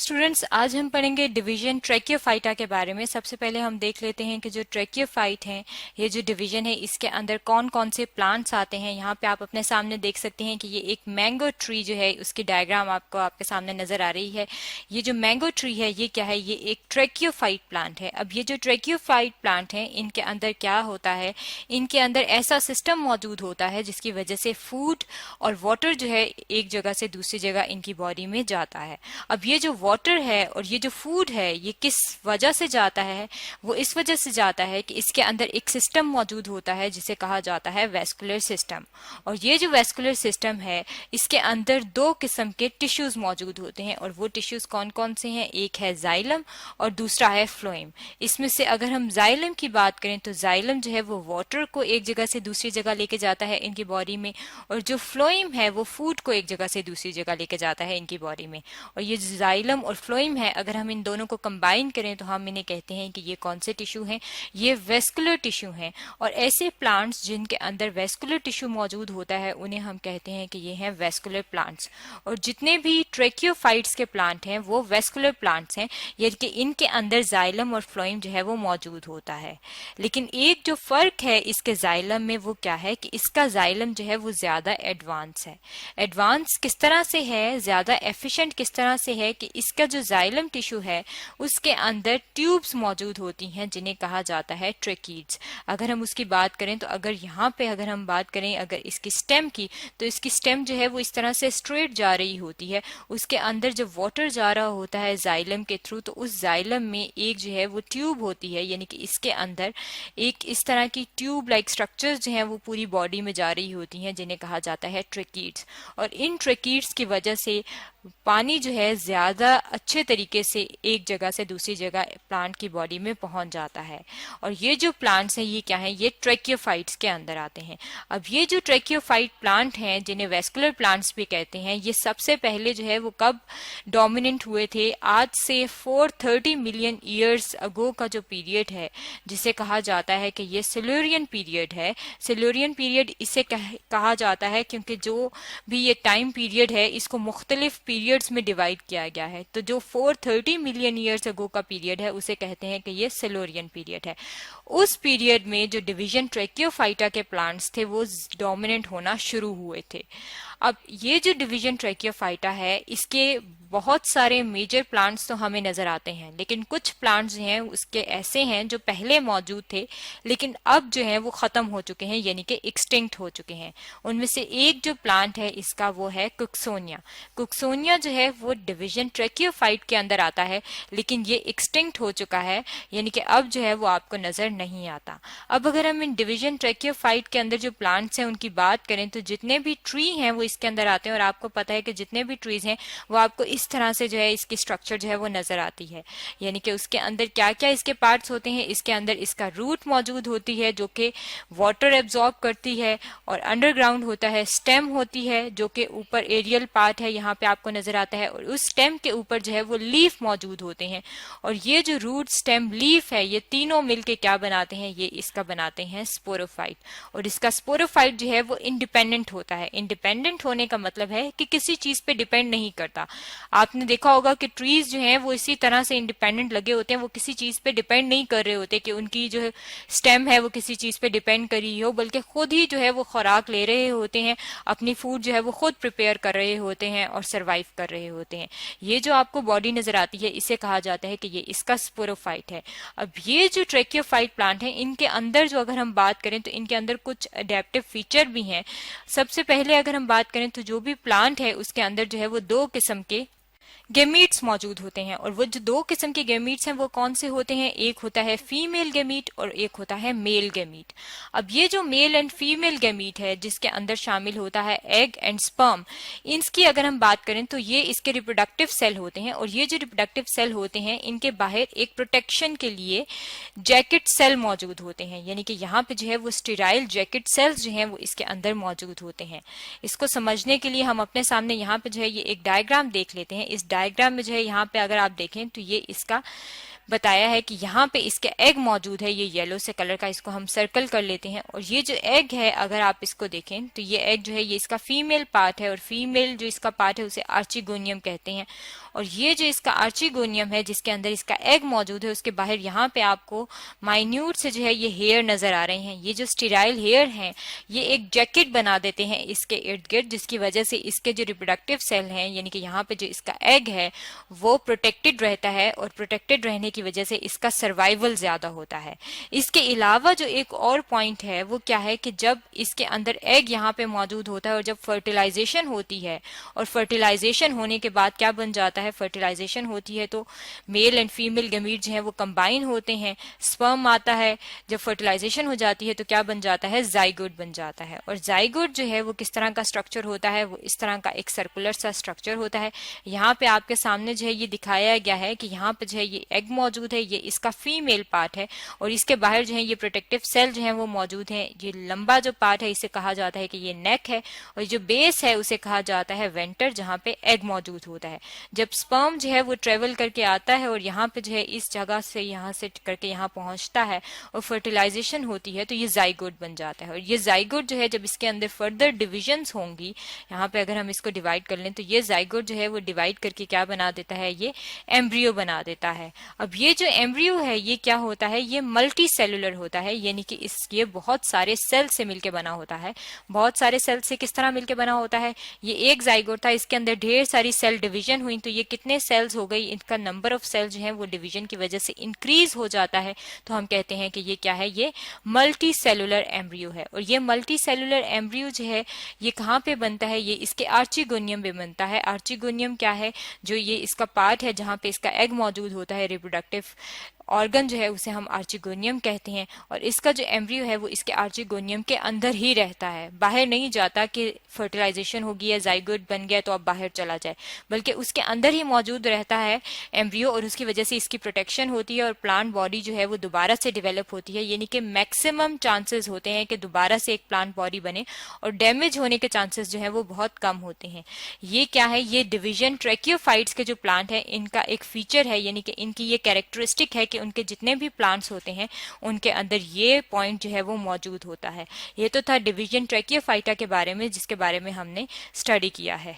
Students, आज हम पढ़ेंगे डिवीजन ट्रैकियोफाइटा के बारे में। सबसे पहले हम देख लेते हैं कि जो ट्रैकियोफाइट है, ये जो डिवीजन है, इसके अंदर कौन कौन से प्लांट्स आते हैं। यहाँ पे आप अपने सामने देख सकते हैं कि ये एक मैंगो ट्री जो है, उसकी डायग्राम आपको आपके सामने नजर आ रही है। ये जो मैंगो ट्री है, ये क्या है? ये एक ट्रैकियोफाइट प्लांट है। अब ये जो ट्रैकियोफाइट प्लांट है, इनके अंदर क्या होता है? इनके अंदर ऐसा सिस्टम मौजूद होता है जिसकी वजह से फूड और वाटर जो है एक जगह से दूसरी जगह इनकी बॉडी में जाता है। अब ये जो वाटर है और ये जो फूड है, ये किस वजह से जाता है? वो इस वजह से जाता है कि इसके अंदर एक सिस्टम मौजूद होता है जिसे कहा जाता है वेस्कुलर सिस्टम। और ये जो वेस्कुलर सिस्टम है, इसके अंदर दो किस्म के टिश्यूज मौजूद होते हैं। और वो टिश्यूज कौन कौन से हैं? एक है जाइलम और दूसरा है फ्लोएम। इसमें से अगर हम जाइलम की बात करें तो जाइलम जो है वो वाटर को एक जगह से दूसरी जगह लेके जाता है इनकी बॉडी में, और जो फ्लोएम है वो फूड को एक जगह से दूसरी जगह लेके जाता है इनकी बॉडी में। और ये जाइलम और फ्लोएम है, अगर हम इन दोनों को कंबाइन करें तो हम इन्हें कहते हैं कि ये कौन से टिश्यू हैं? ये वेस्कुलर टिश्यू हैं। और ऐसे प्लांट्स जिनके अंदर वेस्कुलर टिश्यू मौजूद होता है, उन्हें हम कहते हैं कि ये हैं वेस्कुलर प्लांट्स। और जितने भी ट्रैकियोफाइट्स के प्लांट हैं वो वेस्कुलर प्लांट्स हैं, यानी कि इनके अंदर जाइलम और फ्लोएम जो है वो मौजूद होता है। लेकिन एक जो फर्क है इसके जाइलम में, वो क्या है कि इसका जाइलम जो है वो ज्यादा एडवांस है। एडवांस किस तरह से है, ज्यादा एफिशिएंट किस तरह से है कि इसका जो जाइलम टिश्यू है उसके अंदर ट्यूब्स मौजूद होती हैं जिन्हें कहा जाता है ट्रेकीड्स। अगर हम उसकी बात करें तो अगर यहाँ पे अगर हम बात करें अगर इसकी स्टेम की, तो इसकी स्टेम जो है वो इस तरह से स्ट्रेट जा रही होती है। उसके अंदर जब वाटर जा रहा होता है जाइलम के थ्रू, तो उस जाइलम में एक जो है वो ट्यूब होती है, यानी कि इसके अंदर एक इस तरह की ट्यूब लाइक स्ट्रक्चर्स जो हैं वो पूरी बॉडी में जा रही होती हैं जिन्हें कहा जाता है ट्रेकीड्स। और इन ट्रेकीड्स की वजह से पानी जो है ज्यादा अच्छे तरीके से एक जगह से दूसरी जगह प्लांट की बॉडी में पहुंच जाता है। और ये जो प्लांट्स हैं ये क्या है? ये ट्रैकियोफाइट्स के अंदर आते हैं। अब ये जो ट्रैकियोफाइट प्लांट हैं, जिन्हें वेस्कुलर प्लांट्स भी कहते हैं, ये सबसे पहले जो है वो कब डोमिनेंट हुए थे? आज से 430 मिलियन ईयर्स अगो का जो पीरियड है, जिसे कहा जाता है कि ये सिल्यूरियन पीरियड है। सिल्यूरियन पीरियड इसे कहा जाता है क्योंकि जो भी ये टाइम पीरियड है इसको मुख्तलिफ पीरियड्स में डिवाइड किया गया है। तो जो 430 मिलियन ईयर्स अगो का पीरियड है उसे कहते हैं कि ये सिल्यूरियन पीरियड है। उस पीरियड में जो डिवीजन ट्रैकियोफाइटा के प्लांट्स थे वो डोमिनेंट होना शुरू हुए थे। अब ये जो डिवीजन ट्रैकियोफाइटा है, इसके बहुत सारे मेजर प्लांट्स तो हमें नजर आते हैं, लेकिन कुछ प्लांट्स जो हैं उसके ऐसे हैं जो पहले मौजूद थे लेकिन अब जो है वो खत्म हो चुके हैं, यानी कि एक्सटिंक्ट हो चुके हैं। उनमें से एक जो प्लांट है इसका वो है कुक्सोनिया। कुक्सोनिया जो है वो डिवीजन ट्रैकियोफाइट के अंदर आता है, लेकिन ये एक्सटिंक्ट हो चुका है, यानी कि अब जो है वो आपको नजर नहीं आता। अब अगर हम इन डिवीजन ट्रैकियोफाइट के अंदर जो प्लांट्स हैं उनकी बात करें तो जितने भी ट्री हैं वो इसके अंदर आते हैं। और आपको पता है कि जितने भी ट्रीज हैं वो आपको इस तरह से जो है इसकी स्ट्रक्चर जो है वो नजर आती है, यानी कि उसके अंदर क्या क्या इसके पार्ट्स होते हैं। इसके अंदर इसका रूट मौजूद होती है जो कि वाटर एब्जॉर्ब करती है, और अंडरग्राउंड होता है स्टेम होती है जो कि ऊपर एरियल पार्ट है यहाँ पे आपको नजर आता है, और उस स्टेम के ऊपर जो है वो लीफ मौजूद होते हैं। और ये जो रूट स्टेम लीफ है, ये तीनों मिलके क्या बनाते हैं? ये इसका बनाते हैं स्पोरोफाइट। और इसका स्पोरोफाइट जो है वो इंडिपेंडेंट होता है। इंडिपेंडेंट होने का मतलब है कि किसी चीज पे डिपेंड नहीं करता। आपने देखा होगा कि ट्रीज जो हैं वो इसी तरह से इंडिपेंडेंट लगे होते हैं, वो किसी चीज पे डिपेंड नहीं कर रहे होते कि उनकी जो स्टेम है वो किसी चीज पे डिपेंड कर रही हो, बल्कि खुद ही जो है वो खुराक ले रहे होते हैं, अपनी फूड जो है वो खुद प्रिपेयर कर रहे होते हैं और सरवाइव कर रहे होते हैं। ये जो आपको बॉडी नजर आती है इसे कहा जाता है कि ये इसका स्पोरोफाइट है। अब ये जो ट्रैकियोफाइट प्लांट है, इनके अंदर जो अगर हम बात करें तो इनके अंदर कुछ अडेप्टिव फीचर भी हैं। सबसे पहले अगर हम बात करें तो जो भी प्लांट है उसके अंदर जो है वो दो किस्म के गेमीट्स मौजूद होते हैं। और वो जो दो किस्म के गेमीट्स हैं वो कौन से होते हैं? एक होता है फीमेल गेमीट और एक होता है मेल गेमीट। अब ये जो मेल एंड फीमेल गेमीट है जिसके अंदर शामिल होता है एग एंड स्पर्म, इसकी अगर हम बात करें तो ये इसके रिप्रोडक्टिव सेल होते हैं। और ये जो रिप्रोडक्टिव सेल होते हैं इनके बाहर एक प्रोटेक्शन के लिए जैकेट सेल मौजूद होते हैं, यानी कि यहाँ पे जो है वो स्टेराइल जैकेट सेल्स जो हैं वो इसके अंदर मौजूद होते हैं। इसको समझने के लिए हम अपने सामने यहाँ पे जो है ये एक डायग्राम देख लेते हैं। इस डायग्राम में जो है यहाँ पे अगर आप देखें तो ये इसका बताया है कि यहाँ पे इसके एग मौजूद है, ये येलो से कलर का, इसको हम सर्कल कर लेते हैं। और ये जो एग है अगर आप इसको देखें तो ये एग जो है ये इसका फीमेल पार्ट है, और फीमेल जो इसका पार्ट है उसे आर्चिगोनियम कहते हैं। और ये जो इसका आर्चिगोनियम है जिसके अंदर इसका एग मौजूद है, उसके बाहर यहाँ पे आपको माइन्यूट से जो है ये हेयर नजर आ रहे हैं। ये जो स्टेराइल हेयर हैं ये एक जैकेट बना देते हैं इसके इर्द गिर्द, जिसकी वजह से इसके जो रिप्रोडक्टिव सेल हैं यानी कि यहाँ पे जो इसका एग है वो प्रोटेक्टेड रहता है, और प्रोटेक्टेड रहने की वजह से इसका सर्वाइवल ज्यादा होता है। इसके अलावा जो एक और पॉइंट है वो क्या है कि जब इसके अंदर एग यहाँ पे मौजूद होता है और जब फर्टिलाइजेशन होती है, और फर्टिलाइजेशन होने के बाद क्या बन जाता है, फर्टिलाइजेशन होती है तो मेल एंड फीमेल गमीट जो है वो कंबाइन होते हैं, स्पर्म आता है। जब फर्टिलाइजेशन हो जाती है तो क्या बन जाता है, जाइगोट बन जाता है। और जाइगोट जो है वो किस तरह का स्ट्रक्चर होता है, वो इस तरह का एक सर्कुलर सा स्ट्रक्चर होता है। यहाँ पे आपके सामने जो है ये दिखाया गया है कि यहाँ पे जो है ये एग मौजूद है, ये इसका फीमेल पार्ट है, और इसके बाहर जो है ये प्रोटेक्टिव सेल जो है वो मौजूद है। ये लंबा जो पार्ट है इसे कहा जाता है कि ये नेक है, और जो बेस है उसे कहा जाता है वेंटर, जहाँ पे एग मौजूद होता है। जब स्पर्म जो है वो ट्रेवल करके आता है और यहाँ पे जो है इस जगह से यहाँ से करके यहाँ पहुंचता है और फर्टिलाइजेशन होती है तो ये जाइगोट बन जाता है। और ये जाइगोट जो है जब इसके अंदर फर्दर डिविजन्स होंगी, यहाँ पे अगर हम इसको डिवाइड कर लें तो ये जाइगोट जो है वो डिवाइड करके क्या बना देता है, ये एम्ब्रियो बना देता है। अब ये जो एम्ब्रियो है ये क्या होता है, ये मल्टी सेलुलर होता है, यानी कि ये बहुत सारे सेल से मिलकर बना होता है। बहुत सारे सेल से किस तरह मिलकर बना होता है, ये एक जाइगोट था, इसके अंदर ढेर सारी सेल डिवीजन हुई, तो ये कितने सेल्स हो गई, इनका नंबर ऑफ सेल जो है वो डिवीजन की वजह से इंक्रीज हो जाता है। तो हम कहते हैं कि ये क्या है, ये मल्टी सेलुलर एम्ब्रियो है। और ये मल्टी सेलुलर एम्ब्रियो जो है ये कहाँ पे बनता है, ये इसके आर्चिगोनियम में बनता है। आर्चिगोनियम क्या है, जो ये इसका पार्ट है जहाँ पे इसका एग मौजूद होता है, रिप्रोडक्टिव ऑर्गन जो है उसे हम आर्चिगोनियम कहते हैं। और इसका जो एम्ब्रियो है वो इसके आर्चिगोनियम के अंदर ही रहता है, बाहर नहीं जाता कि फर्टिलाइजेशन होगी या जाइगोट बन गया तो अब बाहर चला जाए, बल्कि उसके अंदर ही मौजूद रहता है एम्ब्रियो, और उसकी वजह से इसकी प्रोटेक्शन होती है और प्लांट बॉडी जो है वो दोबारा से डेवलप होती है। यानी कि मैक्सिमम चांसेस होते हैं कि दोबारा से एक प्लांट बॉडी बने, और डैमेज होने के चांसेस जो है वो बहुत कम होते हैं। ये क्या है, ये डिवीजन ट्रैकियोफाइट्स के जो प्लांट है इनका एक फीचर है, यानी कि इनकी ये कैरेक्टरिस्टिक है कि उनके जितने भी प्लांट्स होते हैं उनके अंदर ये पॉइंट जो है वो मौजूद होता है। ये तो था डिवीजन ट्रैकियोफाइटा के बारे में जिसके बारे में हमने स्टडी किया है।